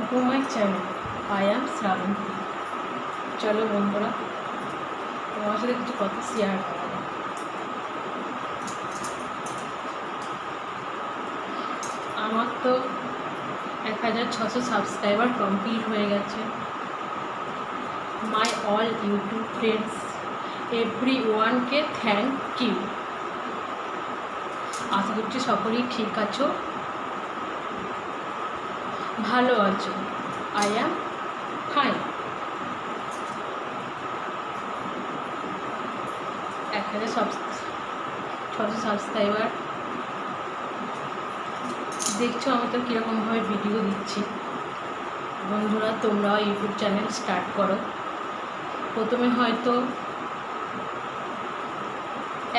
Two my channel I am Srabanti. চলো বন্ধুরা, তোমার সাথে কিছু কথা শেয়ার করা যায়। আমার তো 1600 সাবস্ক্রাইবার কমপ্লিট হয়ে গেছে। মাই অল ইউটিউব ফ্রেন্ডস, এভরি ওয়ানকে থ্যাংক ইউ। আশা করছি সকলেই ঠিক আছো, ভালো আছো। I am fine. 1600 সাবস্ক্রাইবার দেখছো, আমি তো কীরকমভাবে ভিডিও দিচ্ছি। বন্ধুরা, তোমরাও ইউটিউব চ্যানেল স্টার্ট করো। প্রথমে হয়তো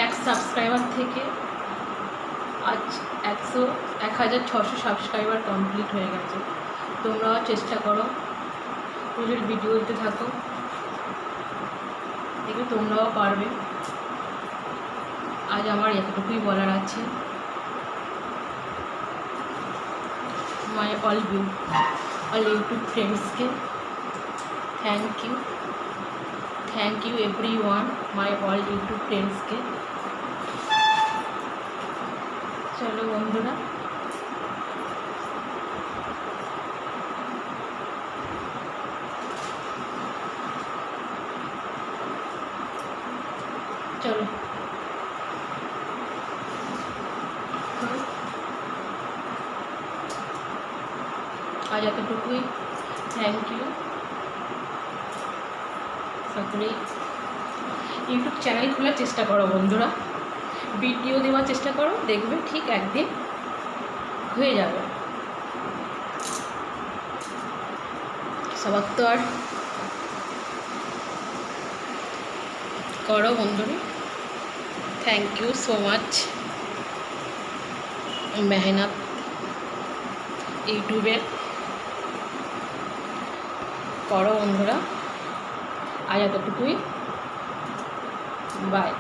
1 সাবস্ক্রাইবার থেকে আজ 1600 সাবস্ক্রাইবার কমপ্লিট হয়ে গেছে। তোমরাও চেষ্টা করো, প্রচুর ভিডিও দিতে থাকো, দেখবে তোমরাও পারবে। আজ আমার এতটুকুই বলার আছে। মাই অল ইউটিউব ফ্রেন্ডসকে thank you everyone, my all YouTube ফ্রেন্ডসকে। চলো বন্ধুরা, চলো আজ এতটুকুই। থ্যাংক ইউ সকলেই। ইউটিউব চ্যানেল খোলার চেষ্টা করো বন্ধুরা, ভিডিও দেওয়ার চেষ্টা করো, দেখবে ঠিক একদিন হয়ে যাবে। সবার তো আর করো বন্ধুরা। Thank you so much. মেহনত ইউটিউবে করো বন্ধুরা। আজ এতটুকুই, বাই।